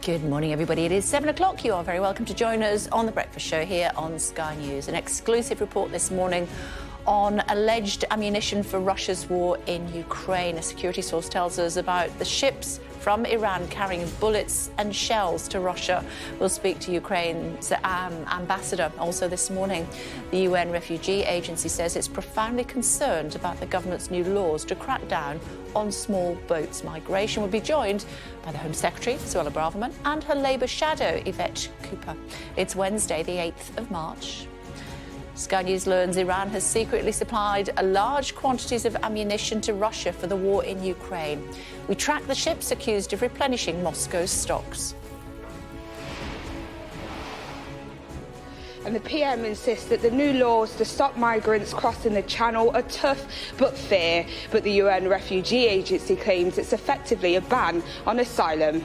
Good morning, everybody. It is 7 o'clock. You are very welcome to join us on The Breakfast Show here on Sky News. An exclusive report this morning on alleged ammunition for Russia's war in Ukraine. A security source tells us about the ships from Iran carrying bullets and shells to Russia. We'll speak to Ukraine's ambassador also this morning. The UN Refugee Agency says it's profoundly concerned about the government's new laws to crack down on small boats migration. We'll be joined by the Home Secretary, Suella Braverman, and her Labour shadow, Yvette Cooper. It's Wednesday, the 8th of March. Sky News learns Iran has secretly supplied large quantities of ammunition to Russia for the war in Ukraine. We track the ships accused of replenishing Moscow's stocks. And the PM insists that the new laws to stop migrants crossing the channel are tough but fair. But the UN Refugee Agency claims it's effectively a ban on asylum.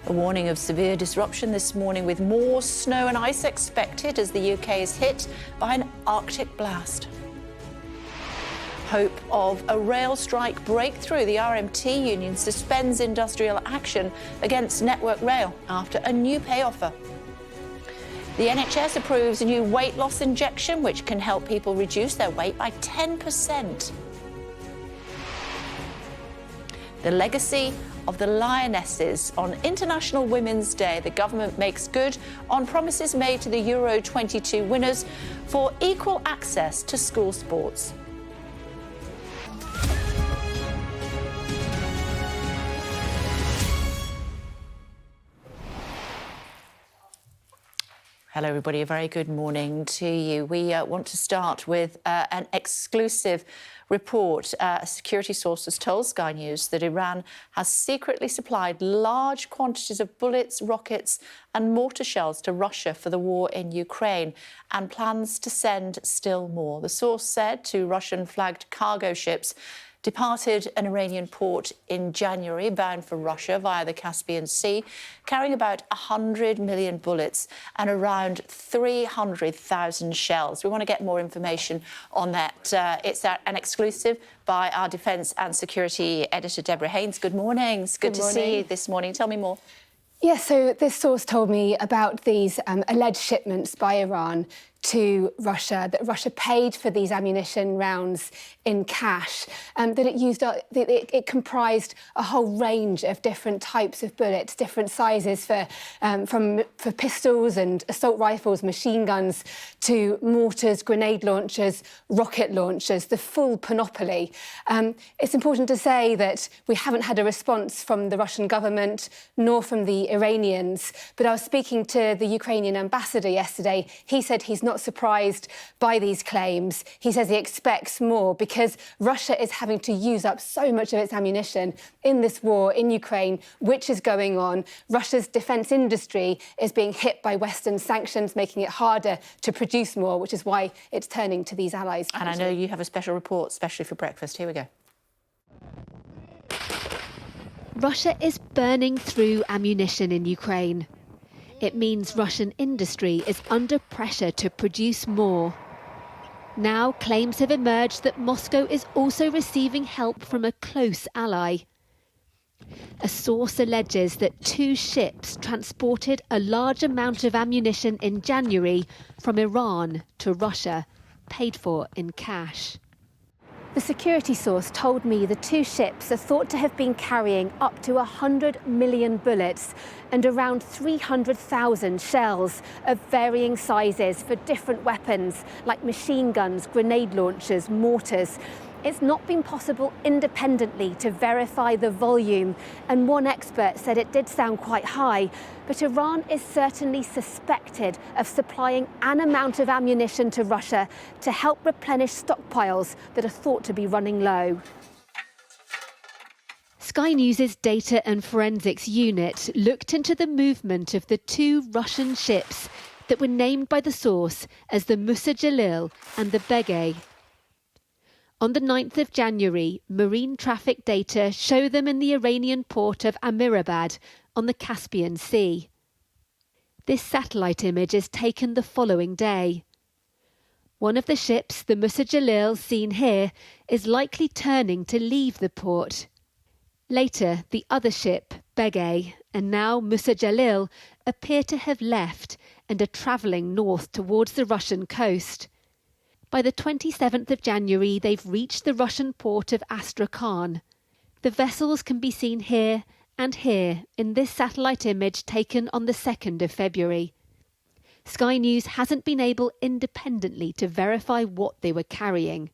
A warning of severe disruption this morning with more snow and ice expected as the UK is hit by an Arctic blast. Hope of a rail strike breakthrough. The RMT union suspends industrial action against Network Rail after a new pay offer. The NHS approves a new weight loss injection which can help people reduce their weight by 10%. The legacy of the Lionesses. On International Women's Day, the government makes good on promises made to the Euro 22 winners for equal access to school sports. Hello, everybody. A very good morning to you. We want to start with an exclusive report. A security source has told Sky News that Iran has secretly supplied large quantities of bullets, rockets and mortar shells to Russia for the war in Ukraine and plans to send still more. The source said two Russian-flagged cargo ships departed an Iranian port in January, bound for Russia via the Caspian Sea, carrying about 100 million bullets and around 300,000 shells. We want to get more information on that. It's an exclusive by our Defence and Security Editor, Deborah Haynes. Good morning. It's good to see you this morning. Tell me more. Yeah, so this source told me about these alleged shipments by Iran to Russia, that Russia paid for these ammunition rounds in cash, that it comprised a whole range of different types of bullets, different sizes for pistols and assault rifles, machine guns, to mortars, grenade launchers, rocket launchers, the full panoply. It's important to say that we haven't had a response from the Russian government nor from the Iranians, but I was speaking to the Ukrainian ambassador yesterday. He said he's not surprised by these claims. He says he expects more because Russia is having to use up so much of its ammunition in this war in Ukraine, which is going on. Russia's defence industry is being hit by Western sanctions, making it harder to produce more, which is why it's turning to these allies. And I know you have a special report, especially for breakfast. Here we go. Russia is burning through ammunition in Ukraine. It means Russian industry is under pressure to produce more. Now claims have emerged that Moscow is also receiving help from a close ally. A source alleges that two ships transported a large amount of ammunition in January from Iran to Russia, paid for in cash. The security source told me the two ships are thought to have been carrying up to 100 million bullets and around 300,000 shells of varying sizes for different weapons like machine guns, grenade launchers, mortars. It's not been possible independently to verify the volume, and one expert said it did sound quite high, but Iran is certainly suspected of supplying an amount of ammunition to Russia to help replenish stockpiles that are thought to be running low. Sky News' Data and Forensics Unit looked into the movement of the two Russian ships that were named by the source as the Musa Jalil and the Begay. On the 9th of January, marine traffic data show them in the Iranian port of Amirabad on the Caspian Sea. This satellite image is taken the following day. One of the ships, the Musa Jalil seen here, is likely turning to leave the port. Later, the other ship, Begay, and now Musa Jalil, appear to have left and are travelling north towards the Russian coast. By the 27th of January, they've reached the Russian port of Astrakhan. The vessels can be seen here and here in this satellite image taken on the 2nd of February. Sky News hasn't been able independently to verify what they were carrying.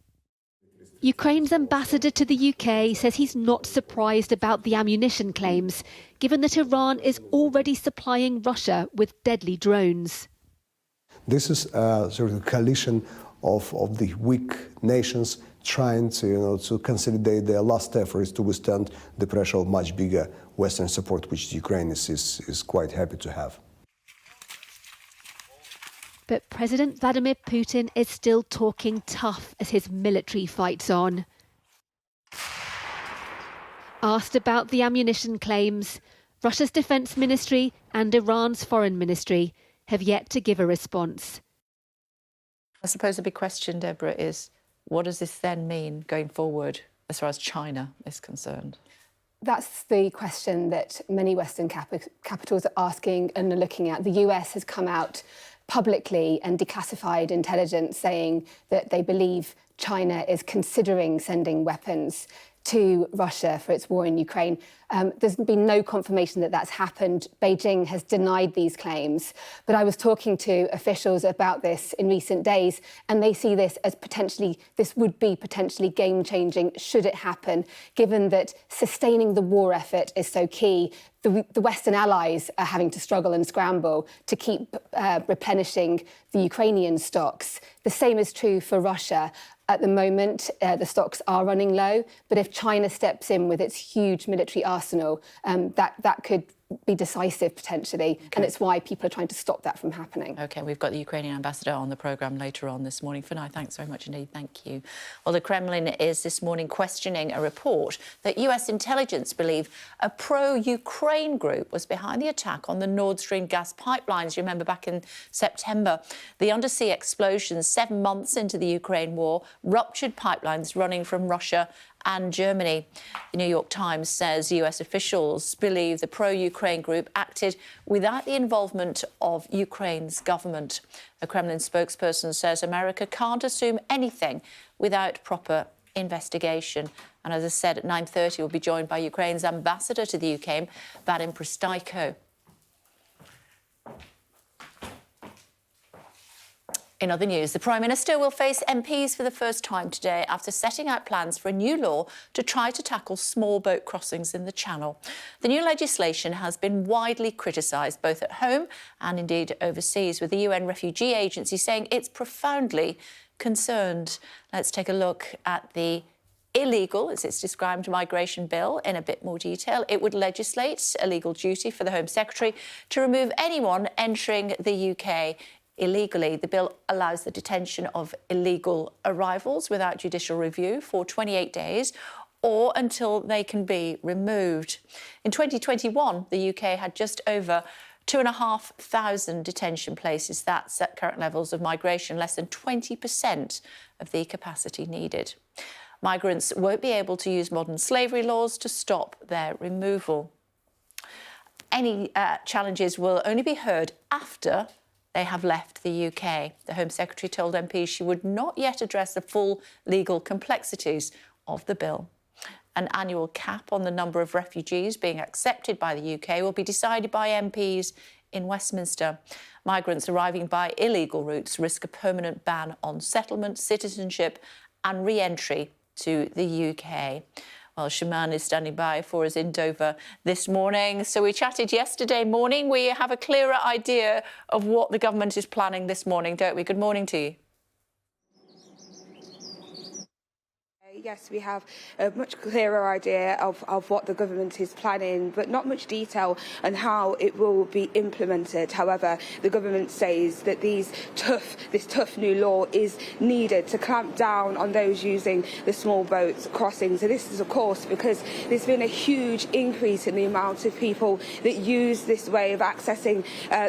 Ukraine's ambassador to the UK says he's not surprised about the ammunition claims, given that Iran is already supplying Russia with deadly drones. This is sort of a coalition of the weak nations trying to, to consolidate their last efforts to withstand the pressure of much bigger Western support, which Ukraine is quite happy to have. But President Vladimir Putin is still talking tough as his military fights on. Asked about the ammunition claims, Russia's defence ministry and Iran's foreign ministry have yet to give a response. I suppose the big question, Deborah, is what does this then mean going forward as far as China is concerned? That's the question that many Western capitals are asking and are looking at. The US has come out publicly and declassified intelligence saying that they believe China is considering sending weapons to Russia for its war in Ukraine. There's been no confirmation that that's happened. Beijing has denied these claims. But I was talking to officials about this in recent days, and they see this as this would be potentially game-changing should it happen, given that sustaining the war effort is so key. The Western allies are having to struggle and scramble to keep replenishing the Ukrainian stocks. The same is true for Russia. At the moment, the stocks are running low, but if China steps in with its huge military arsenal, that could be decisive potentially, and it's why people are trying to stop that from happening. OK, we've got the Ukrainian ambassador on the programme later on this morning. For now, thanks very much indeed. Thank you. Well, the Kremlin is this morning questioning a report that US intelligence believe a pro-Ukraine group was behind the attack on the Nord Stream gas pipelines. You remember back in September, the undersea explosions 7 months into the Ukraine war ruptured pipelines running from Russia and Germany. The New York Times says US officials believe the pro-Ukraine group acted without the involvement of Ukraine's government. A Kremlin spokesperson says America can't assume anything without proper investigation. And as I said, at 9:30 we'll be joined by Ukraine's ambassador to the UK, Vadim Prystaiko. In other news, the Prime Minister will face MPs for the first time today after setting out plans for a new law to try to tackle small boat crossings in the Channel. The new legislation has been widely criticised both at home and indeed overseas, with the UN Refugee Agency saying it's profoundly concerned. Let's take a look at the illegal, as it's described, migration bill in a bit more detail. It would legislate a legal duty for the Home Secretary to remove anyone entering the UK illegally. The bill allows the detention of illegal arrivals without judicial review for 28 days or until they can be removed. In 2021, the UK had just over 2,500 detention places. That's at current levels of migration, less than 20% of the capacity needed. Migrants won't be able to use modern slavery laws to stop their removal. Any challenges will only be heard after they have left the UK. The Home Secretary told MPs she would not yet address the full legal complexities of the bill. An annual cap on the number of refugees being accepted by the UK will be decided by MPs in Westminster. Migrants arriving by illegal routes risk a permanent ban on settlement, citizenship and re-entry to the UK. Well, Shaman is standing by for us in Dover this morning. So we chatted yesterday morning. We have a clearer idea of what the government is planning this morning, don't we? Good morning to you. Yes, we have a much clearer idea of what the government is planning, but not much detail on how it will be implemented. However, the government says that this tough new law is needed to clamp down on those using the small boats crossing. So this is, of course, because there's been a huge increase in the amount of people that use this way of accessing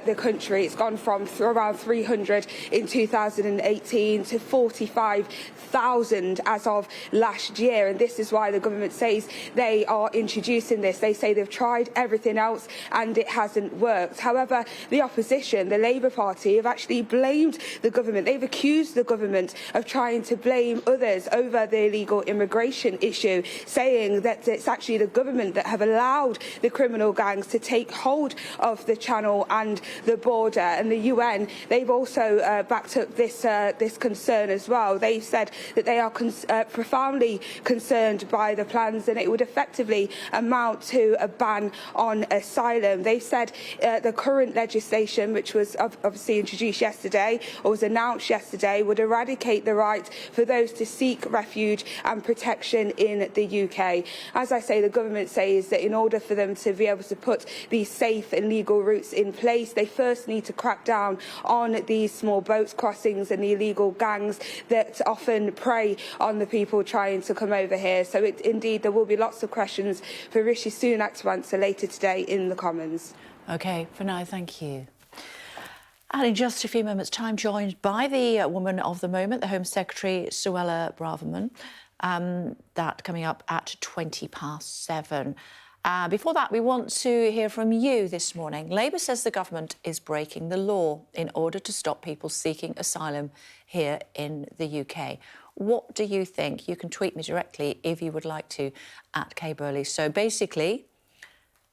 the country. It's gone from around 300 in 2018 to 45,000 as of last year, and this is why the government says they are introducing this. They say they've tried everything else and it hasn't worked. However, the opposition, the Labour Party, have actually blamed the government. They've accused the government of trying to blame others over the illegal immigration issue, saying that it's actually the government that have allowed the criminal gangs to take hold of the channel and the border. And the UN, they've also backed up this concern as well. They've said that they are profoundly concerned by the plans, and it would effectively amount to a ban on asylum. They've said the current legislation, which was obviously introduced yesterday or was announced yesterday, would eradicate the right for those to seek refuge and protection in the UK. As I say, the government says that in order for them to be able to put these safe and legal routes in place, they first need to crack down on these small boat crossings and the illegal gangs that often prey on the people trying to come over here. So indeed, there will be lots of questions for Rishi Sunak to answer later today in the Commons. OK, for now, thank you. And in just a few moments' time, joined by the woman of the moment, the Home Secretary, Suella Braverman. That coming up at 7:20. Before that, we want to hear from you this morning. Labour says the government is breaking the law in order to stop people seeking asylum here in the UK. What do you think? You can tweet me directly if you would like to, at Kay Burley. So basically,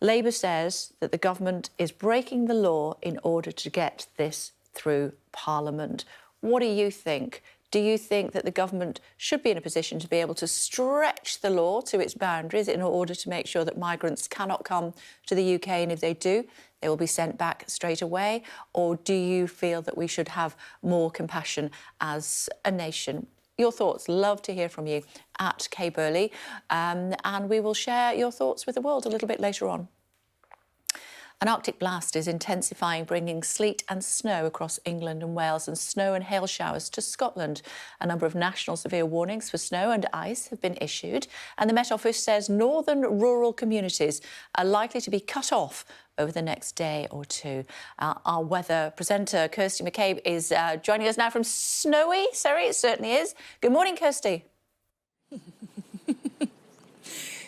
Labour says that the government is breaking the law in order to get this through Parliament. What do you think? Do you think that the government should be in a position to be able to stretch the law to its boundaries in order to make sure that migrants cannot come to the UK, and if they do, they will be sent back straight away? Or do you feel that we should have more compassion as a nation? Your thoughts, love to hear from you at Kay Burley, and we will share your thoughts with the world a little bit later on. An Arctic blast is intensifying, bringing sleet and snow across England and Wales and snow and hail showers to Scotland. A number of national severe warnings for snow and ice have been issued, and the Met Office says northern rural communities are likely to be cut off over the next day or two. Our weather presenter, Kirsty McCabe, is joining us now from snowy Surrey. It certainly is. Good morning, Kirsty.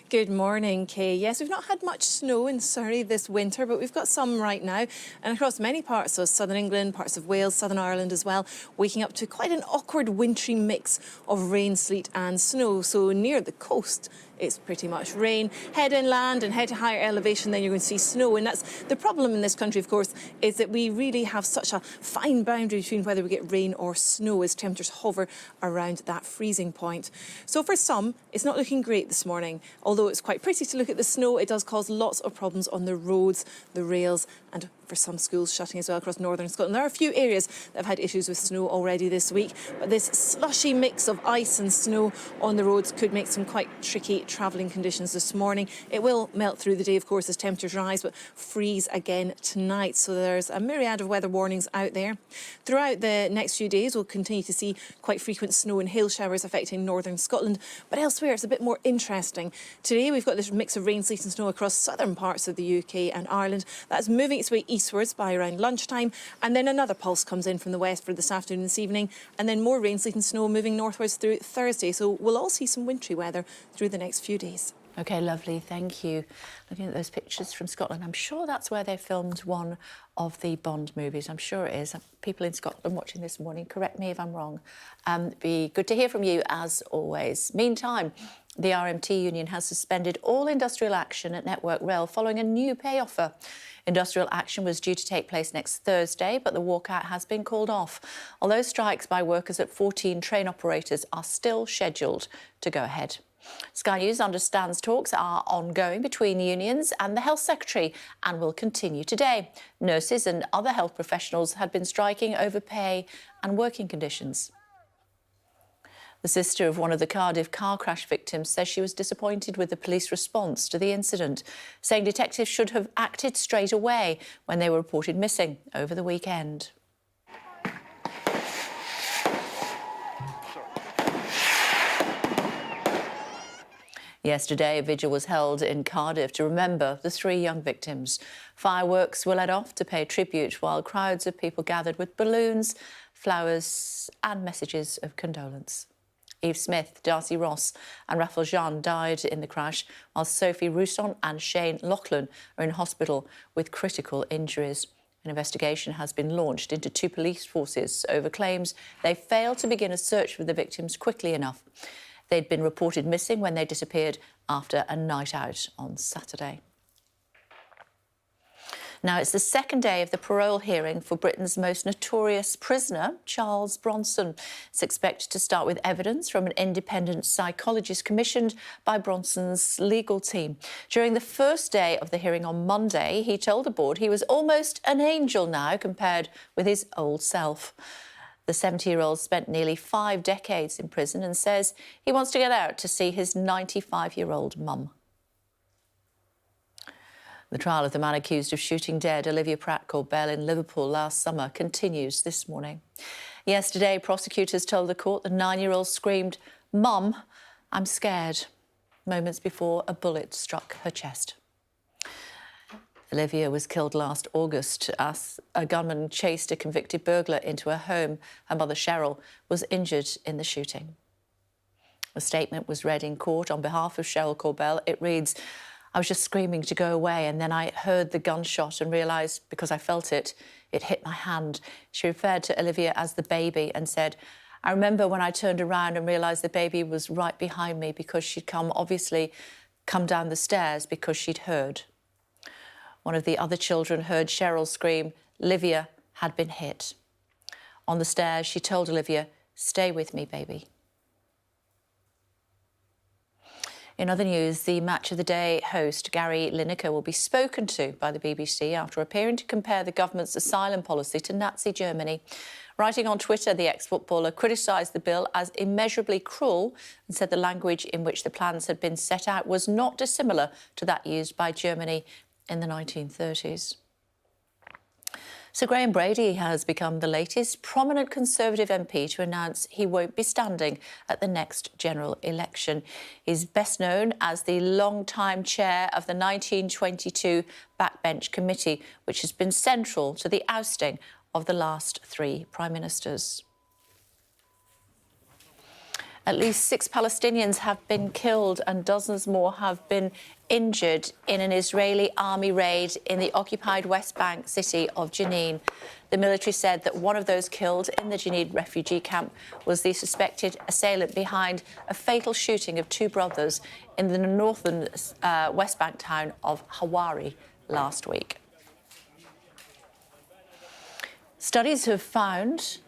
Good morning, Kay. Yes, we've not had much snow in Surrey this winter, but we've got some right now. And across many parts of southern England, parts of Wales, southern Ireland as well, waking up to quite an awkward wintry mix of rain, sleet and snow. So near the coast, it's pretty much rain. Head inland and head to higher elevation, then you're going to see snow. And that's the problem in this country, of course, is that we really have such a fine boundary between whether we get rain or snow as temperatures hover around that freezing point. So for some, it's not looking great this morning. Although it's quite pretty to look at the snow, it does cause lots of problems on the roads, the rails, and for some schools shutting as well across northern Scotland. There are a few areas that have had issues with snow already this week, but this slushy mix of ice and snow on the roads could make some quite tricky travelling conditions this morning. It will melt through the day, of course, as temperatures rise, but freeze again tonight. So there's a myriad of weather warnings out there. Throughout the next few days, we'll continue to see quite frequent snow and hail showers affecting northern Scotland, but elsewhere it's a bit more interesting. Today we've got this mix of rain, sleet and snow across southern parts of the UK and Ireland. That's moving its way eastwards by around lunchtime, and then another pulse comes in from the west for this afternoon and this evening, and then more rain, sleet and snow moving northwards through Thursday. So we'll all see some wintry weather through the next few days. OK, lovely, thank you. Looking at those pictures from Scotland, I'm sure that's where they filmed one of the Bond movies. I'm sure it is. People in Scotland watching this morning, correct me if I'm wrong. Be good to hear from you, as always. Meantime, the RMT union has suspended all industrial action at Network Rail following a new pay offer. Industrial action was due to take place next Thursday, but the walkout has been called off, although strikes by workers at 14 train operators are still scheduled to go ahead. Sky News understands talks are ongoing between unions and the Health Secretary and will continue today. Nurses and other health professionals had been striking over pay and working conditions. The sister of one of the Cardiff car crash victims says she was disappointed with the police response to the incident, saying detectives should have acted straight away when they were reported missing over the weekend. Yesterday, a vigil was held in Cardiff to remember the 3 young victims. Fireworks were let off to pay tribute while crowds of people gathered with balloons, flowers and messages of condolence. Eve Smith, Darcy Ross and Raphael Jean died in the crash, while Sophie Rousson and Shane Loughlin are in hospital with critical injuries. An investigation has been launched into two police forces over claims they failed to begin a search for the victims quickly enough. They'd been reported missing when they disappeared after a night out on Saturday. Now, it's the second day of the parole hearing for Britain's most notorious prisoner, Charles Bronson. It's expected to start with evidence from an independent psychologist commissioned by Bronson's legal team. During the first day of the hearing on Monday, he told the board he was almost an angel now compared with his old self. The 70-year-old spent nearly 5 decades in prison and says he wants to get out to see his 95-year-old mum. The trial of the man accused of shooting dead Olivia Pratt-Corbell in Liverpool last summer continues this morning. Yesterday, prosecutors told the court the 9-year-old screamed, "Mum, I'm scared," moments before a bullet struck her chest. Olivia was killed last August as a gunman chased a convicted burglar into her home. Her mother, Cheryl, was injured in the shooting. A statement was read in court on behalf of Cheryl Corbell. It reads, "I was just screaming to go away and then I heard the gunshot and realised, because I felt it, it hit my hand." She referred to Olivia as the baby and said, "I remember when I turned around and realised the baby was right behind me because she'd obviously come down the stairs because she'd heard." One of the other children heard Cheryl scream, "Olivia had been hit." On the stairs, she told Olivia, "Stay with me, baby." In other news, the Match of the Day host Gary Lineker will be spoken to by the BBC after appearing to compare the government's asylum policy to Nazi Germany. Writing on Twitter, the ex-footballer criticised the bill as immeasurably cruel and said the language in which the plans had been set out was not dissimilar to that used by Germany in the 1930s. Sir Graham Brady has become the latest prominent Conservative MP to announce he won't be standing at the next general election. He's best known as the long-time chair of the 1922 Backbench Committee, which has been central to the ousting of the last 3 Prime Ministers. At least 6 Palestinians have been killed and dozens more have been injured in an Israeli army raid in the occupied West Bank city of Jenin. The military said that one of those killed in the Jenin refugee camp was the suspected assailant behind a fatal shooting of 2 brothers in the northern West Bank town of Hawari last week. Studies have found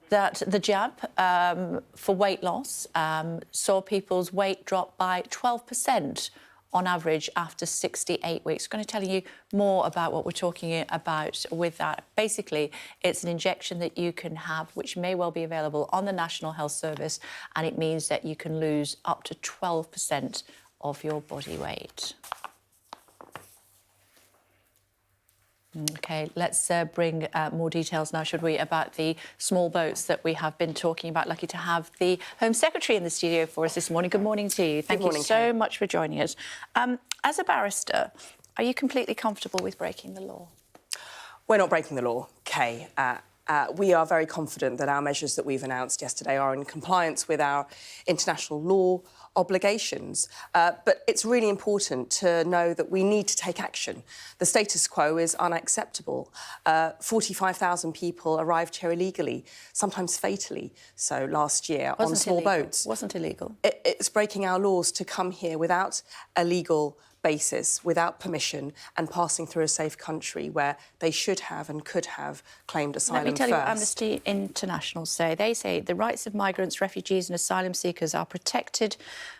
that the jab for weight loss saw people's weight drop by 12% on average after 68 weeks. We're going to tell you more about what we're talking about with that. Basically, it's an injection that you can have, which may well be available on the National Health Service, and it means that you can lose up to 12% of your body weight. OK, let's bring more details now, should we, about the small boats that we have been talking about. Lucky to have the Home Secretary in the studio for us this morning. Good morning to you. Thank you so much for joining us. As a barrister, are you completely comfortable with breaking the law? We're not breaking the law, Kay. We are very confident that our measures that we've announced yesterday are in compliance with our international law obligations. But it's really important to know that we need to take action. The status quo is unacceptable. 45,000 people arrived here illegally, sometimes fatally, so last year on small boats. Wasn't illegal. It's breaking our laws to come here without a legal basis, without permission, and passing through a safe country where they should have and could have claimed asylum first. Let me tell you what Amnesty International say. They say the rights of migrants, refugees and asylum seekers are protected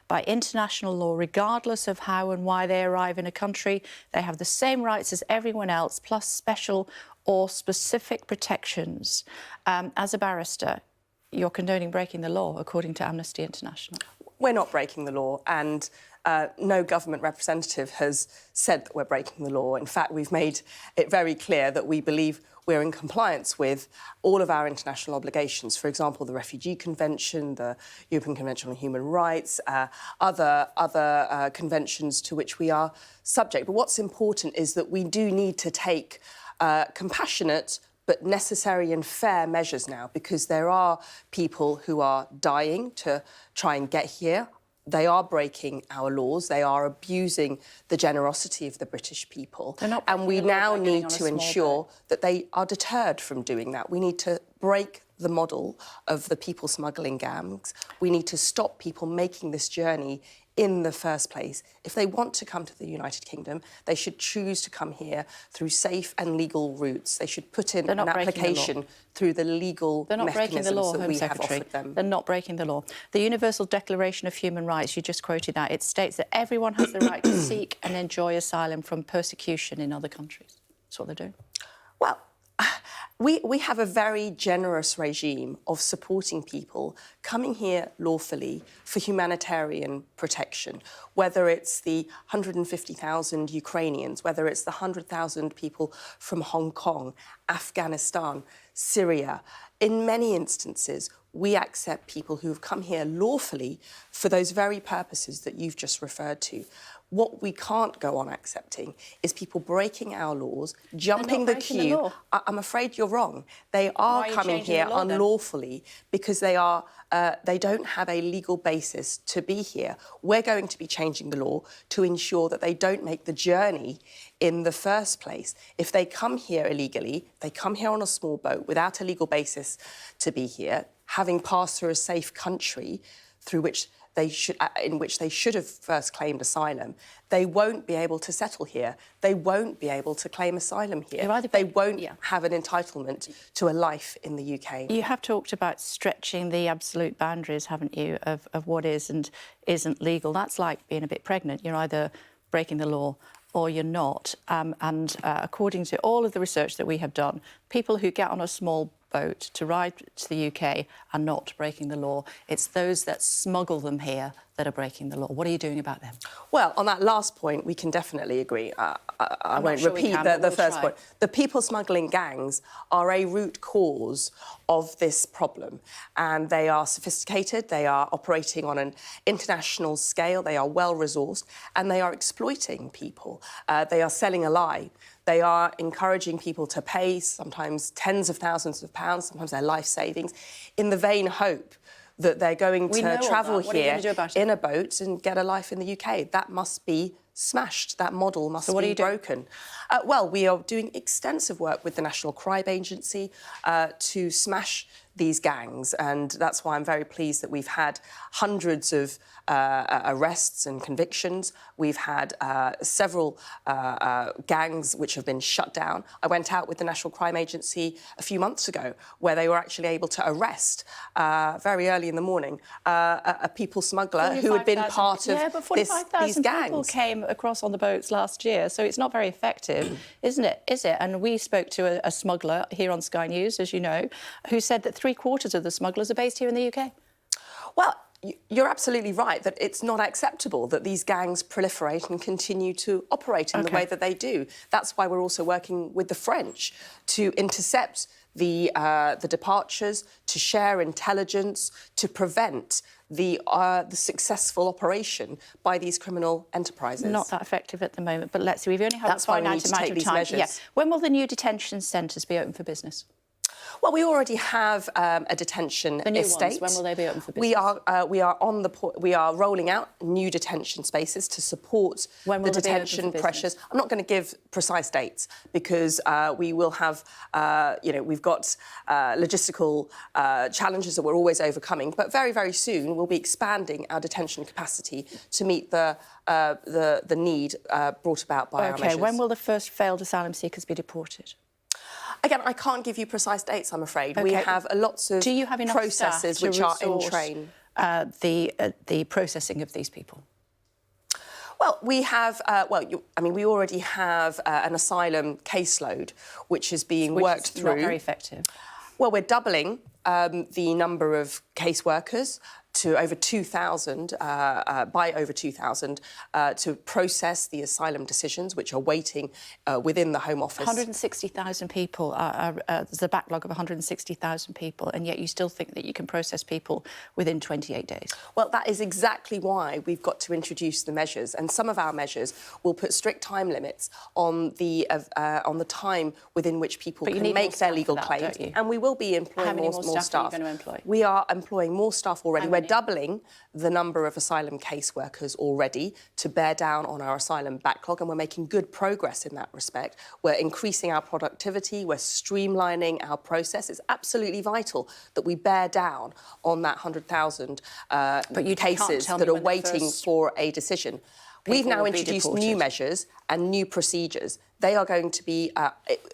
by international law, regardless of how and why they arrive in a country. They have the same rights as everyone else, plus special or specific protections. As a barrister, you're condoning breaking the law, according to Amnesty International. We're not breaking the law, and no government representative has said that we're breaking the law. In fact, we've made it very clear that we believe we're in compliance with all of our international obligations. For example, the Refugee Convention, the European Convention on Human Rights, other conventions to which we are subject. But what's important is that we do need to take compassionate but necessary and fair measures now, because there are people who are dying to try and get here. They are breaking our laws. They are abusing the generosity of the British people. And we now need to ensure that they are deterred from doing that. We need to break the model of the people smuggling gangs. We need to stop people making this journey in the first place. If they want to come to the United Kingdom, they should choose to come here through safe and legal routes. They should put in an application through the legal mechanisms that we have offered them. They're not breaking the law. The Universal Declaration of Human Rights, you just quoted that, it states that everyone has the right to seek and enjoy asylum from persecution in other countries. That's what they're doing. Well, we have a very generous regime of supporting people coming here lawfully for humanitarian protection, whether it's the 150,000 Ukrainians, whether it's the 100,000 people from Hong Kong, Afghanistan, Syria. In many instances, we accept people who have come here lawfully for those very purposes that you've just referred to. What we can't go on accepting is people breaking our laws, jumping the queue. I'm afraid you're wrong. They are coming here unlawfully because they don't have a legal basis to be here. We're going to be changing the law to ensure that they don't make the journey in the first place. If they come here illegally, they come here on a small boat without a legal basis to be here, having passed through a safe country through which in which they should have first claimed asylum, they won't be able to settle here. They won't be able to claim asylum here. They won't have an entitlement to a life in the UK. You have talked about stretching the absolute boundaries, haven't you, of what is and isn't legal. That's like being a bit pregnant. You're either breaking the law or you're not. According to all of the research that we have done, people who get on a small boat to ride to the UK are not breaking the law. It's those that smuggle them here that are breaking the law. What are you doing about them? Well, on that last point, we can definitely agree. I won't repeat the first point. The people smuggling gangs are a root cause of this problem, and they are sophisticated, they are operating on an international scale, they are well-resourced, and they are exploiting people. They are selling a lie. They are encouraging people to pay sometimes tens of thousands of pounds, sometimes their life savings, in the vain hope that they're going to travel here in a boat and get a life in the UK. That must be smashed. That model must be broken. Well, we are doing extensive work with the National Crime Agency to smash these gangs, and that's why I'm very pleased that we've had hundreds of arrests and convictions. We've had several gangs which have been shut down. I went out with the National Crime Agency a few months ago where they were actually able to arrest very early in the morning a people smuggler who had been part of these gangs. People came across on the boats last year, so it's not very effective, isn't it? Is it? And we spoke to a smuggler here on Sky News, as you know, who said that 3/4 of the smugglers are based here in the UK. Well, you're absolutely right that it's not acceptable that these gangs proliferate and continue to operate in the way that they do. That's why we're also working with the French to intercept the departures, to share intelligence, to prevent the successful operation by these criminal enterprises. Not that effective at the moment, but let's see. We've only had That's why we need to take these measures. Yeah. When will the new detention centres be open for business? Well, we already have a detention estate. When will they be open for business? We are rolling out new detention spaces to support the detention pressures. I'm not going to give precise dates because we will have, we've got logistical challenges that we're always overcoming. But very, very soon we'll be expanding our detention capacity to meet the need brought about by our measures. When will the first failed asylum seekers be deported? Again, I can't give you precise dates, I'm afraid. We have lots of processes which are in train. The processing of these people? Well, we have, we already have an asylum caseload which is being worked through. Not very effective. Well, we're doubling the number of caseworkers to over 2,000, by over 2,000, to process the asylum decisions which are waiting within the Home Office. 160,000 people, there's a backlog of 160,000 people, and yet you still think that you can process people within 28 days? Well, that is exactly why we've got to introduce the measures, and some of our measures will put strict time limits on the time within which people can make their legal claims. And we will be employing more staff. Are you going to employ? We are employing more staff already. We're doubling the number of asylum caseworkers already to bear down on our asylum backlog, and we're making good progress in that respect. We're increasing our productivity, we're streamlining our process. It's absolutely vital that we bear down on that 100,000 cases that are waiting for a decision. We've now introduced new measures and new procedures. They are going to be,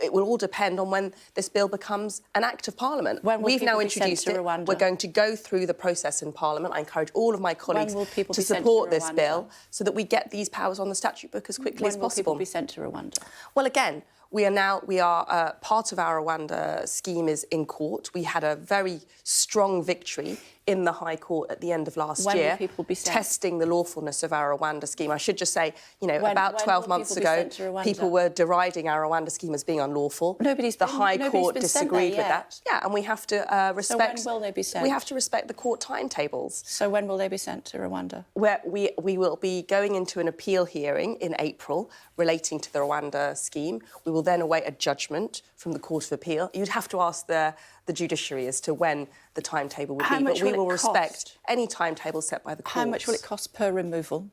it will all depend on when this bill becomes an Act of Parliament. We've now introduced it. We're going to go through the process in Parliament. I encourage all of my colleagues to support this bill so that we get these powers on the statute book as quickly as possible. When will people be sent to Rwanda? Well, again, part of our Rwanda scheme is in court. We had a very strong victory in the High Court at the end of last year. When will people be sent? Testing the lawfulness of our Rwanda scheme. I should just say, about 12 months ago, people were deriding our Rwanda scheme as being unlawful. The High Court disagreed with that. Yeah, and we have to respect... So when will they be sent? We have to respect the court timetables. So when will they be sent to Rwanda? We will be going into an appeal hearing in April relating to the Rwanda scheme. We will then await a judgment from the Court of Appeal. You'd have to ask the judiciary as to when the timetable would be, but we will respect any timetable set by the courts. How much will it cost per removal?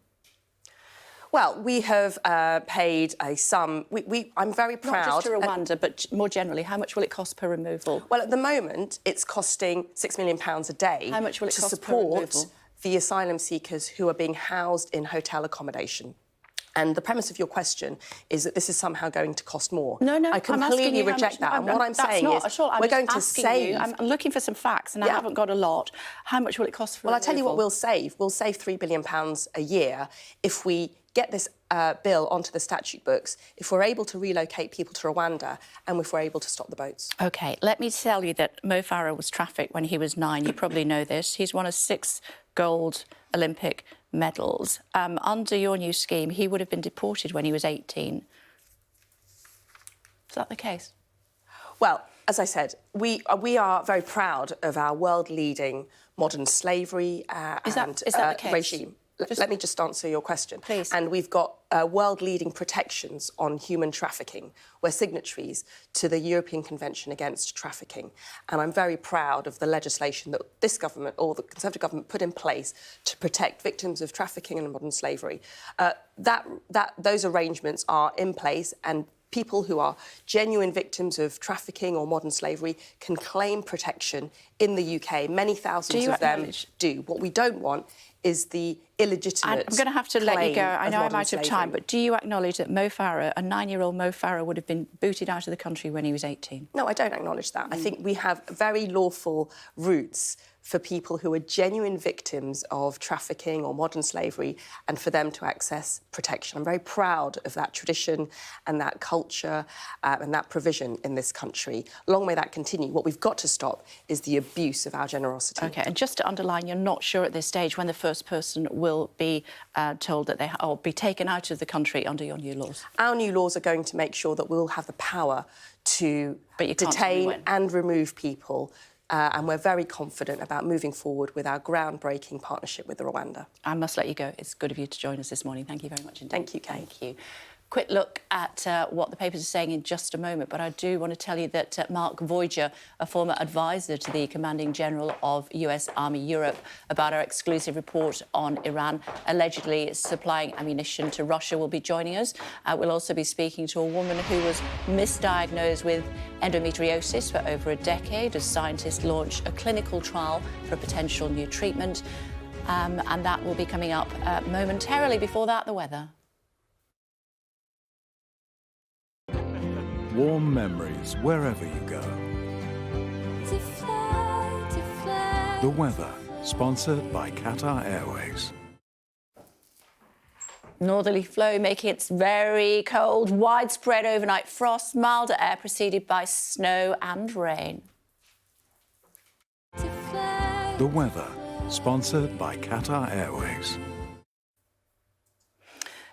Well, we have paid a sum. I'm very proud. Not just to Rwanda, but more generally, how much will it cost per removal? Well, at the moment, it's costing £6 million a day. How much will it to cost per support removal? The asylum seekers who are being housed in hotel accommodation. And the premise of your question is that this is somehow going to cost more. No, I completely reject that. And what I'm saying is we're going to save... I'm looking for some facts, and I haven't got a lot. How much will it cost for Well, I'll tell you what we'll save. We'll save £3 billion a year if we get this bill onto the statute books, if we're able to relocate people to Rwanda, and if we're able to stop the boats. OK, let me tell you that Mo Farah was trafficked when he was 9. You probably know this. He's won a 6 gold Olympic medals. Under your new scheme, he would have been deported when he was 18. Is that the case? Well, as I said, we are very proud of our world-leading modern slavery is that the case? Regime. Let me just answer your question. Please. And we've got world-leading protections on human trafficking. We're signatories to the European Convention Against Trafficking. And I'm very proud of the legislation that this government, or the Conservative government, put in place to protect victims of trafficking and modern slavery. Those arrangements are in place, and people who are genuine victims of trafficking or modern slavery can claim protection in the UK. Many thousands of them do. What we don't want is the illegitimate I'm going to have to let you go. I know I'm out of time, slavery. but do you acknowledge that Mo Farah, a 9-year-old Mo Farah, would have been booted out of the country when he was 18? No, I don't acknowledge that. I think we have very lawful routes for people who are genuine victims of trafficking or modern slavery, and for them to access protection. I'm very proud of that tradition and that culture and that provision in this country. Long may that continue. What we've got to stop is the abuse of our generosity. OK, and just to underline, you're not sure at this stage when the first person will be told that or be taken out of the country under your new laws? Our new laws are going to make sure that we'll have the power to detain and remove people. And we're very confident about moving forward with our groundbreaking partnership with Rwanda. I must let you go. It's good of you to join us this morning. Thank you very much indeed. Thank you, Kay. Thank you. Quick look at what the papers are saying in just a moment, but I do want to tell you that Mark Voyager, a former advisor to the Commanding General of US Army Europe, about our exclusive report on Iran allegedly supplying ammunition to Russia, will be joining us. We'll also be speaking to a woman who was misdiagnosed with endometriosis for over a decade as scientists launch a clinical trial for a potential new treatment. And that will be coming up momentarily. Before that, the weather. Warm memories wherever you go. The weather, sponsored by Qatar Airways. Northerly flow making it very cold, widespread overnight frost, milder air preceded by snow and rain. The weather, sponsored by Qatar Airways.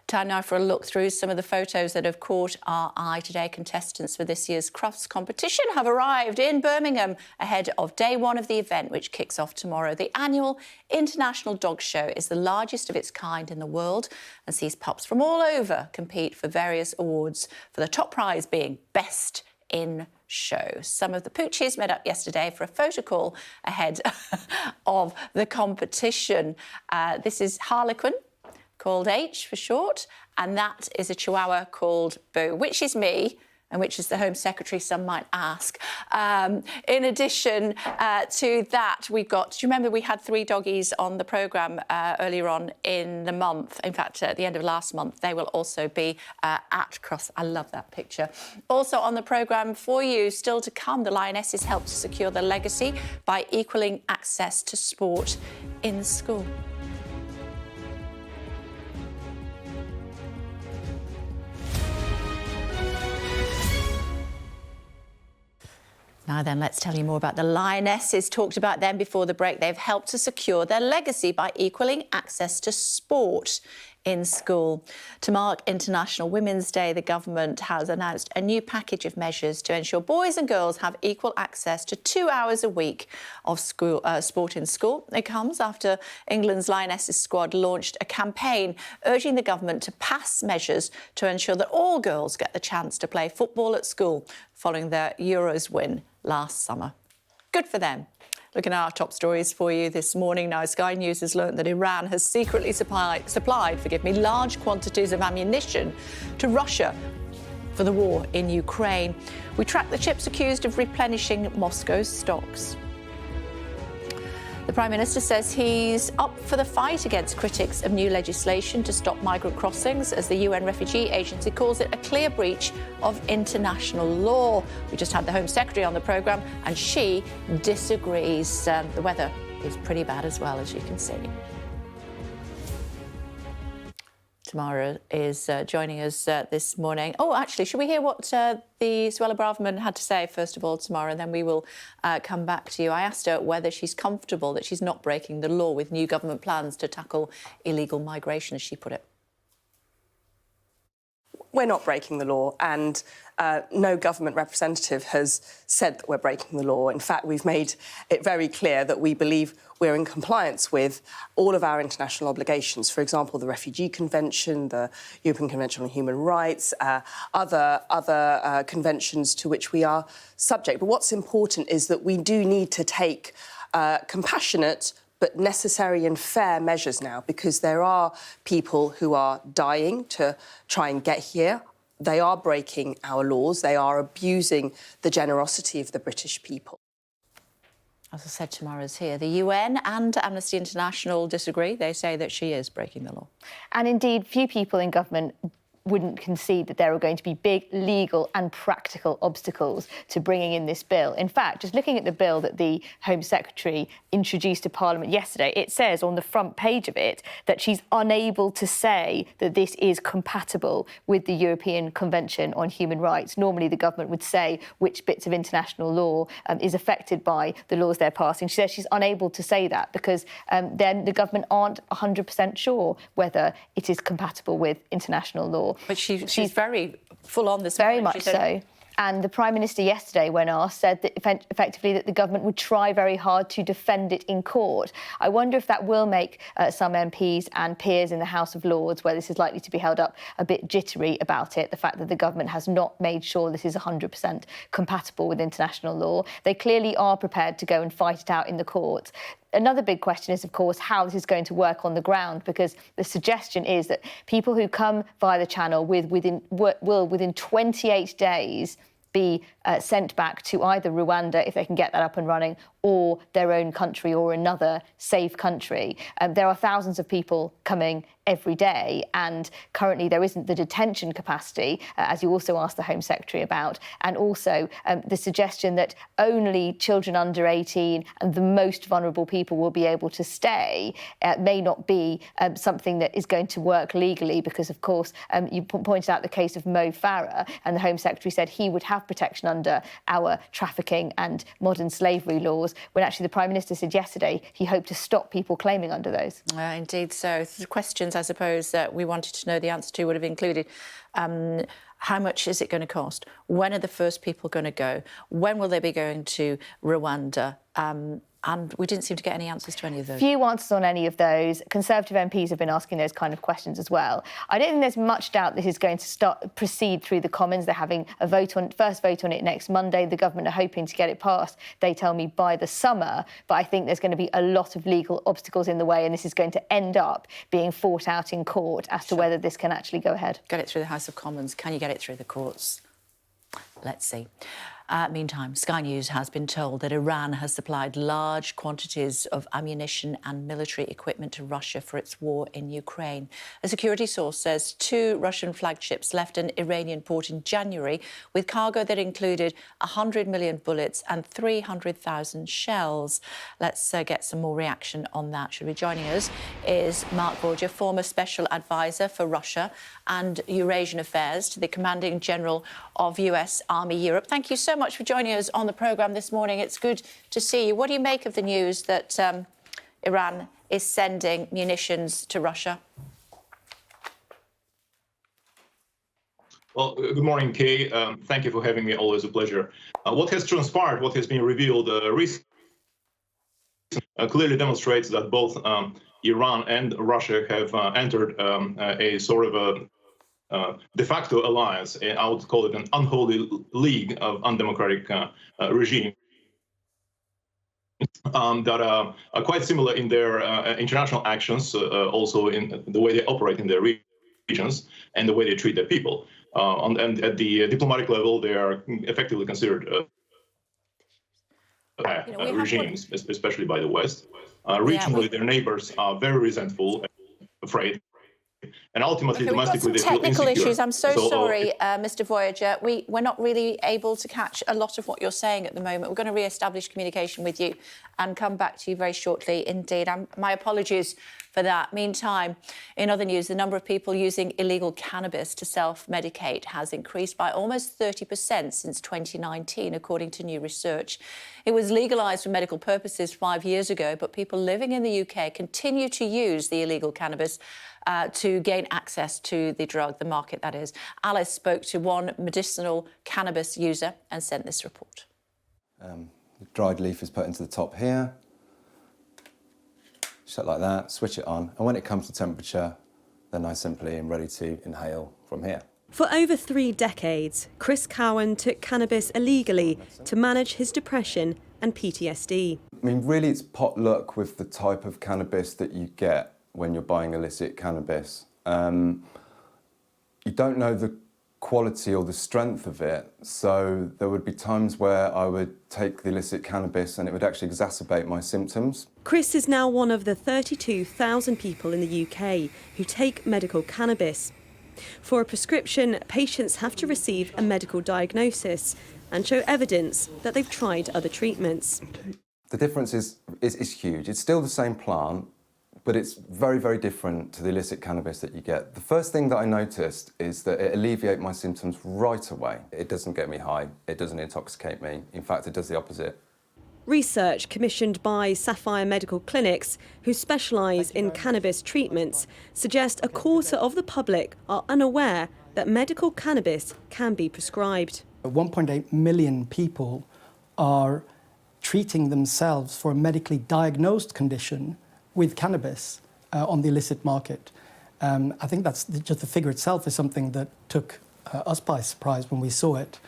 Time now for a look through some of the photos that have caught our eye today. Contestants for this year's Crufts competition have arrived in Birmingham ahead of day one of the event, which kicks off tomorrow. The annual International Dog Show is the largest of its kind in the world and sees pups from all over compete for various awards, for the top prize being Best in Show. Some of the poochies met up yesterday for a photo call ahead of the competition. This is Harlequin, called H for short, and that is a Chihuahua called Boo, which is me and which is the Home Secretary, some might ask. In addition to that, we've got, do you remember we had 3 doggies on the programme earlier on in the month? In fact, at the end of last month, they will also be at Crufts. I love that picture. Also on the programme for you, still to come, the Lionesses help to secure their legacy by equalling access to sport in school. Now then, let's tell you more about the Lionesses. Talked about them before the break. They've helped to secure their legacy by equalling access to sport in school. To mark International Women's Day, the government has announced a new package of measures to ensure boys and girls have equal access to 2 hours a week of school, sport in school. It comes after England's Lionesses squad launched a campaign urging the government to pass measures to ensure that all girls get the chance to play football at school following their Euros win last summer. Good for them. Looking at our top stories for you this morning now, Sky News has learnt that Iran has secretly supplied large quantities of ammunition to Russia for the war in Ukraine. We track the ships accused of replenishing Moscow's stocks. The Prime Minister says he's up for the fight against critics of new legislation to stop migrant crossings, as the UN Refugee Agency calls it a clear breach of international law. We just had the Home Secretary on the programme and she disagrees. The weather is pretty bad as well, as you can see. Tamara is joining us this morning. Oh, actually, should we hear what the Suella Braverman had to say, first of all, Tamara, and then we will come back to you. I asked her whether she's comfortable that she's not breaking the law with new government plans to tackle illegal migration, as she put it. We're not breaking the law, and no government representative has said that we're breaking the law. In fact, we've made it very clear that we believe we're in compliance with all of our international obligations. For example, the Refugee Convention, the European Convention on Human Rights, other conventions to which we are subject. But what's important is that we do need to take compassionate but necessary and fair measures now, because there are people who are dying to try and get here. They are breaking our laws. They are abusing the generosity of the British people. As I said, Tamara's here. The UN and Amnesty International disagree. They say that she is breaking the law. And indeed, few people in government wouldn't concede that there are going to be big legal and practical obstacles to bringing in this bill. In fact, just looking at the bill that the Home Secretary introduced to Parliament yesterday, it says on the front page of it that she's unable to say that this is compatible with the European Convention on Human Rights. Normally, the government would say which bits of international law is affected by the laws they're passing. She says she's unable to say that because then the government aren't 100% sure whether it is compatible with international law. But she's very full on this very morning. much so. And the Prime Minister yesterday, when asked, said that effectively that the government would try very hard to defend it in court. I wonder if that will make some MPs and peers in the House of Lords, where this is likely to be held up, a bit jittery about it, the fact that the government has not made sure this is 100% compatible with international law. They clearly are prepared to go and fight it out in the courts. Another big question is, of course, how this is going to work on the ground, because the suggestion is that people who come via the channel will within 28 days be sent back to either Rwanda, if they can get that up and running, or their own country or another safe country. There are thousands of people coming every day, and currently there isn't the detention capacity, as you also asked the Home Secretary about, and also the suggestion that only children under 18 and the most vulnerable people will be able to stay may not be something that is going to work legally, because, of course, you pointed out the case of Mo Farah, and the Home Secretary said he would have protection under our trafficking and modern slavery laws, levels, when actually the Prime Minister said yesterday he hoped to stop people claiming under those. Indeed so. The questions, I suppose, that we wanted to know the answer to would have included how much is it going to cost? When are the first people going to go? When will they be going to Rwanda? And we didn't seem to get any answers to any of those. Few answers on any of those. Conservative MPs have been asking those kind of questions as well. I don't think there's much doubt this is going to proceed through the Commons. They're having a first vote on it next Monday. The government are hoping to get it passed, they tell me, by the summer. But I think there's going to be a lot of legal obstacles in the way, and this is going to end up being fought out in court as to whether this can actually go ahead. Get it through the House of Commons. Can you get it through the courts? Let's see. Meantime, Sky News has been told that Iran has supplied large quantities of ammunition and military equipment to Russia for its war in Ukraine. A security source says 2 Russian flagships left an Iranian port in January with cargo that included 100 million bullets and 300,000 shells. Let's get some more reaction on that. Should be joining us is Mark Borgia, former special advisor for Russia and Eurasian affairs to the Commanding General of US Army Europe. Thank you so much for joining us on the programme this morning. It's good to see you. What do you make of the news that Iran is sending munitions to Russia? Well, good morning, Kay. Thank you for having me. Always a pleasure. What has transpired, what has been revealed recently, clearly demonstrates that both Iran and Russia have entered a sort of a de facto alliance, and I would call it an unholy league of undemocratic regimes that are quite similar in their international actions, also in the way they operate in their regions and the way they treat their people. And at the diplomatic level, they are effectively considered regimes, especially by the West. Regionally, their neighbors are very resentful and afraid. And ultimately, domestically, they feel insecure. Technical issues. I'm so sorry, Mr. Voyager. We're not really able to catch a lot of what you're saying at the moment. We're going to re-establish communication with you and come back to you very shortly indeed. My apologies for that. Meantime, in other news, the number of people using illegal cannabis to self-medicate has increased by almost 30% since 2019, according to new research. It was legalised for medical purposes 5 years ago, but people living in the UK continue to use the illegal cannabis to gain access to the drug, the market that is. Alice spoke to one medicinal cannabis user and sent this report. The dried leaf is put into the top here, shut like that, switch it on, and when it comes to temperature, then I simply am ready to inhale from here. For over 3 decades, Chris Cowan took cannabis illegally to manage his depression and PTSD. I mean, really it's potluck with the type of cannabis that you get when you're buying illicit cannabis. You don't know the quality or the strength of it, so there would be times where I would take the illicit cannabis and it would actually exacerbate my symptoms. Chris is now one of the 32,000 people in the UK who take medical cannabis. For a prescription, patients have to receive a medical diagnosis and show evidence that they've tried other treatments. The difference is huge. It's still the same plant, but it's very, very different to the illicit cannabis that you get. The first thing that I noticed is that it alleviates my symptoms right away. It doesn't get me high, it doesn't intoxicate me. In fact, it does the opposite. Research commissioned by Sapphire Medical Clinics, who specialise in cannabis treatments, suggests a quarter of the public are unaware that medical cannabis can be prescribed. 1.8 million people are treating themselves for a medically diagnosed condition with cannabis on the illicit market. I think that's just the figure itself is something that took us by surprise when we saw it.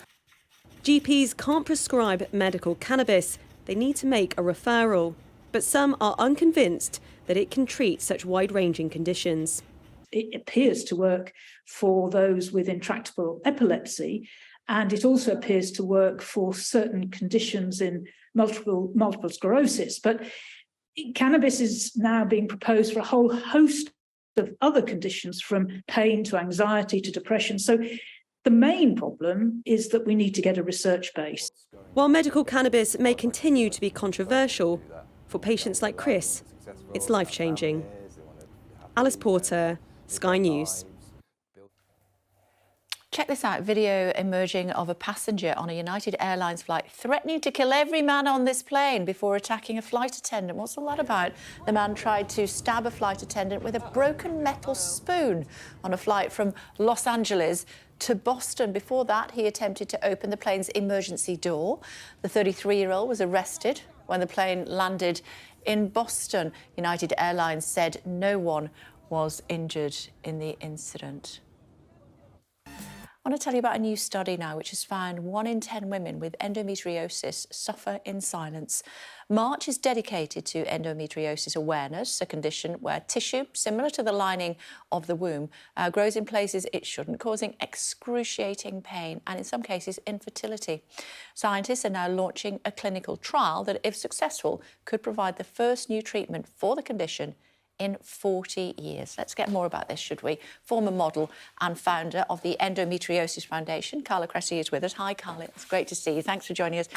GPs can't prescribe medical cannabis. They need to make a referral. But some are unconvinced that it can treat such wide-ranging conditions. It appears to work for those with intractable epilepsy, and it also appears to work for certain conditions in multiple sclerosis. But cannabis is now being proposed for a whole host of other conditions, from pain to anxiety to depression. So the main problem is that we need to get a research base. While medical cannabis may continue to be controversial, for patients like Chris, it's life-changing. Alice Porter, Sky News. Check this out, video emerging of a passenger on a United Airlines flight threatening to kill every man on this plane before attacking a flight attendant. What's all that about? The man tried to stab a flight attendant with a broken metal spoon on a flight from Los Angeles to Boston. Before that, he attempted to open the plane's emergency door. The 33-year-old was arrested when the plane landed in Boston. United Airlines said no one was injured in the incident. I want to tell you about a new study now which has found 1 in 10 women with endometriosis suffer in silence. March is dedicated to endometriosis awareness, a condition where tissue, similar to the lining of the womb, grows in places it shouldn't, causing excruciating pain and, in some cases, infertility. Scientists are now launching a clinical trial that, if successful, could provide the first new treatment for the condition in 40 years. Let's get more about this, should we? Former model and founder of the Endometriosis Foundation, Carla Cressy, is with us. Hi, Carla. It's great to see you. Thanks for joining us.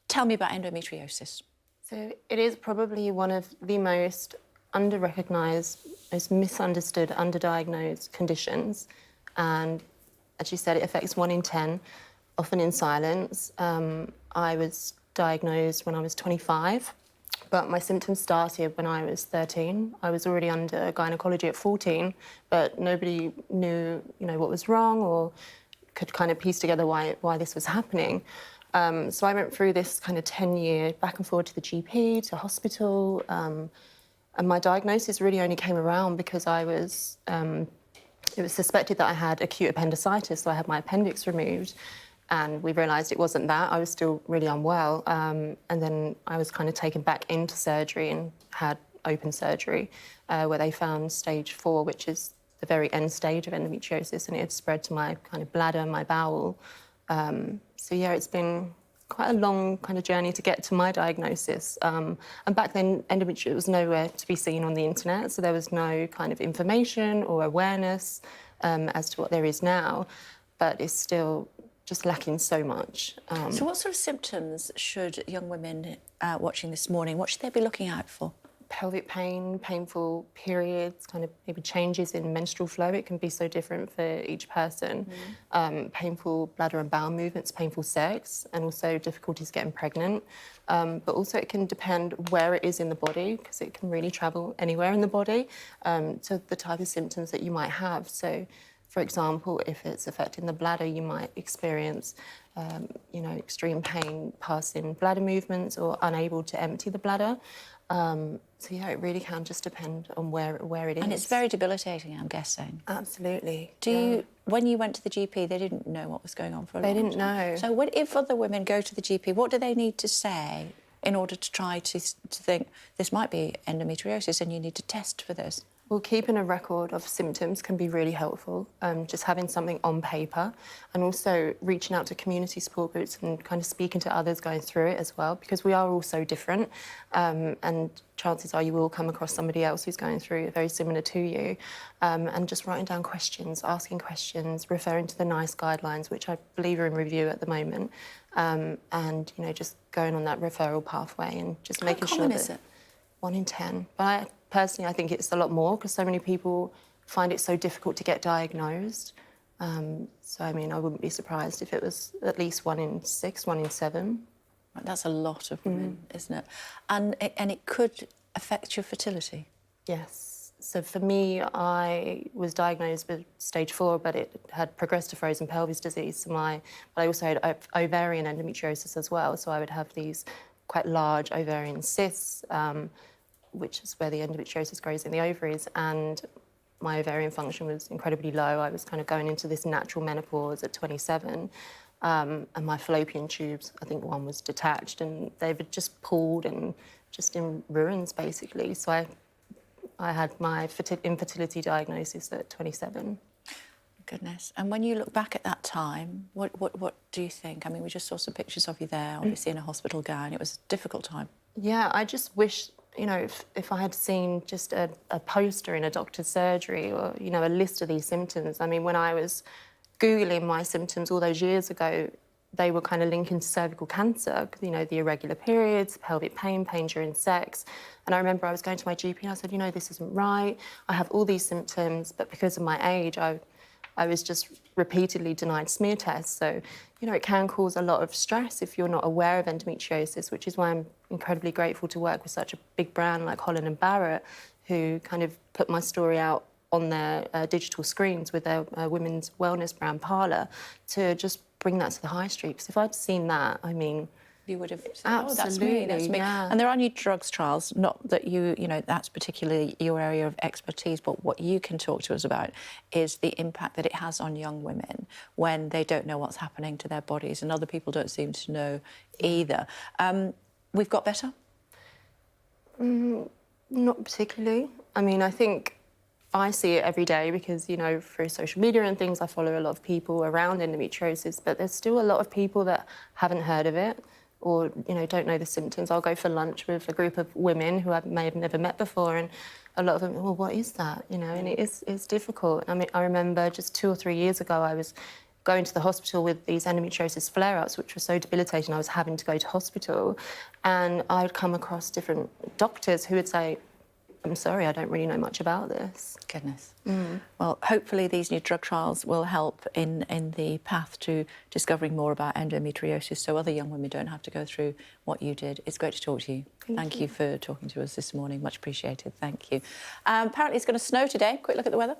Tell me about endometriosis. So it is probably one of the most under-recognised, most misunderstood, underdiagnosed conditions. And as you said, it affects 1 in 10, often in silence. I was diagnosed when I was 25. But my symptoms started when I was 13. I was already under gynecology at 14, but nobody knew, what was wrong or could kind of piece together why this was happening. So I went through this kind of 10-year back and forward to the GP, to hospital, and my diagnosis really only came around because it was suspected that I had acute appendicitis, so I had my appendix removed. And we realised it wasn't that. I was still really unwell. And then I was kind of taken back into surgery and had open surgery where they found stage 4, which is the very end stage of endometriosis, and it had spread to my kind of bladder and my bowel. So, yeah, it's been quite a long kind of journey to get to my diagnosis. And back then, endometriosis was nowhere to be seen on the internet, so there was no kind of information or awareness as to what there is now. But it's still just lacking so much. So what sort of symptoms should young women watching this morning, what should they be looking out for? Pelvic pain, painful periods, kind of maybe changes in menstrual flow. It can be so different for each person. Painful bladder and bowel movements, painful sex, and also difficulties getting pregnant. But also it can depend where it is in the body, because it can really travel anywhere in the body, to the type of symptoms that you might have. So, for example, if it's affecting the bladder, you might experience, extreme pain passing bladder movements or unable to empty the bladder. So, yeah, it really can just depend on where it is. And it's very debilitating, I'm guessing. Absolutely. When you went to the GP, they didn't know what was going on for a long time? They didn't know. So if other women go to the GP, what do they need to say in order to try to think this might be endometriosis and you need to test for this? Well, keeping a record of symptoms can be really helpful, just having something on paper, and also reaching out to community support groups and kind of speaking to others going through it as well, because we are all so different, and chances are you will come across somebody else who's going through it very similar to you, and just writing down questions, asking questions, referring to the NICE guidelines, which I believe are in review at the moment, and, just going on that referral pathway and just making sure that... How common is it? 1 in 10. But personally, I think it's a lot more because so many people find it so difficult to get diagnosed. So, I mean, I wouldn't be surprised if it was at least 1 in 6, 1 in 7. That's a lot of women, isn't it? And it could affect your fertility? Yes. So for me, I was diagnosed with stage 4, but it had progressed to frozen pelvis disease. But I also had ovarian endometriosis as well. So I would have these quite large ovarian cysts, which is where the endometriosis grows in the ovaries, and my ovarian function was incredibly low. I was kind of going into this natural menopause at 27, and my fallopian tubes, I think one was detached, and they were just pulled and just in ruins, basically. So I had my infertility diagnosis at 27. Goodness. And when you look back at that time, what do you think? I mean, we just saw some pictures of you there, obviously in a hospital gown. It was a difficult time. Yeah, I just wish, if I had seen just a poster in a doctor's surgery or, a list of these symptoms. I mean, when I was Googling my symptoms all those years ago, they were kind of linking to cervical cancer, the irregular periods, pelvic pain, pain during sex. And I remember I was going to my GP and I said, this isn't right. I have all these symptoms, but because of my age, I was just repeatedly denied smear tests. So, you know, it can cause a lot of stress if you're not aware of endometriosis, which is why I'm incredibly grateful to work with such a big brand like Holland & Barrett, who kind of put my story out on their digital screens with their women's wellness brand Parlour, to just bring that to the high street. Because if I'd seen that, I mean, you would have said, absolutely, oh, that's me, that's me. yeah. And there are new drugs trials, not that you know, that's particularly your area of expertise, but what you can talk to us about is the impact that it has on young women when they don't know what's happening to their bodies, and other people don't seem to know either. We've got better? Not particularly. I mean, I think I see it every day because, you know, through social media and things, I follow a lot of people around endometriosis, but there's still a lot of people that haven't heard of it or, you know, don't know the symptoms. I'll go for lunch with a group of women who I may have never met before, and a lot of them, well, what is that? You know, and it's difficult. I mean, I remember just 2 or 3 years ago, I was going to the hospital with these endometriosis flare-ups, which were so debilitating, I was having to go to hospital, and I'd come across different doctors who would say, I'm sorry, I don't really know much about this. Goodness. Well, hopefully these new drug trials will help in the path to discovering more about endometriosis so other young women don't have to go through what you did. It's great to talk to you. Thank you for talking to us this morning. Much appreciated. Thank you. Apparently it's going to snow today. Quick look at the weather.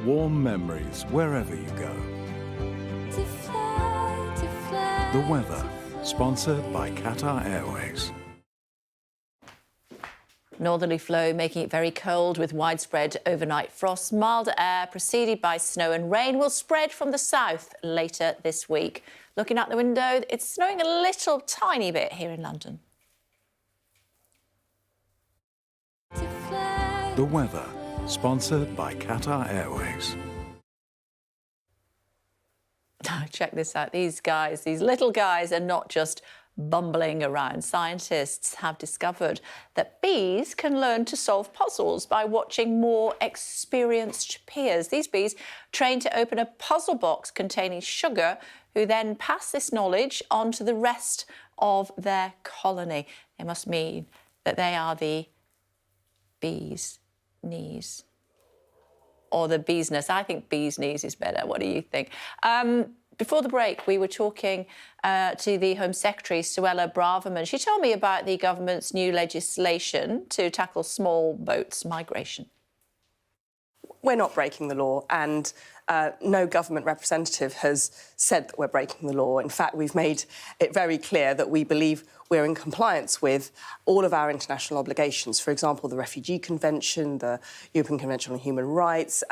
Warm memories wherever you go. The weather, sponsored by Qatar Airways. Northerly flow making it very cold with widespread overnight frost. Milder air preceded by snow and rain will spread from the south later this week. Looking out the window, it's snowing a little tiny bit here in London. The weather, sponsored by Qatar Airways. Check this out. These guys, these little guys, are not just bumbling around. Scientists have discovered that bees can learn to solve puzzles by watching more experienced peers. These bees trained to open a puzzle box containing sugar, who then pass this knowledge on to the rest of their colony. They must mean that they are the bees' knees. Or the bee's nest. I think bee's knees is better. What do you think? Before the break, we were talking to the Home Secretary, Suella Braverman. She told me about the government's new legislation to tackle small boats migration. We're not breaking the law, and no government representative has said that we're breaking the law. In fact, we've made it very clear that we believe we're in compliance with all of our international obligations. For example, the Refugee Convention, the European Convention on Human Rights,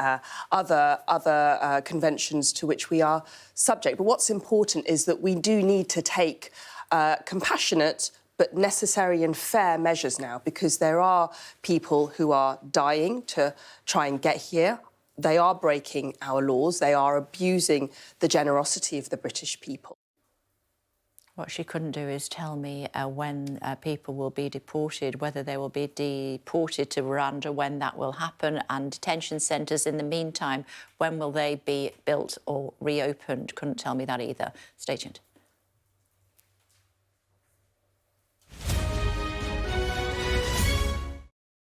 other conventions to which we are subject. But what's important is that we do need to take compassionate but necessary and fair measures now, because there are people who are dying to try and get here. They are breaking our laws. They are abusing the generosity of the British people. What she couldn't do is tell me when people will be deported, whether they will be deported to Rwanda, when that will happen, and detention centres in the meantime, when will they be built or reopened? Couldn't tell me that either. Stay tuned.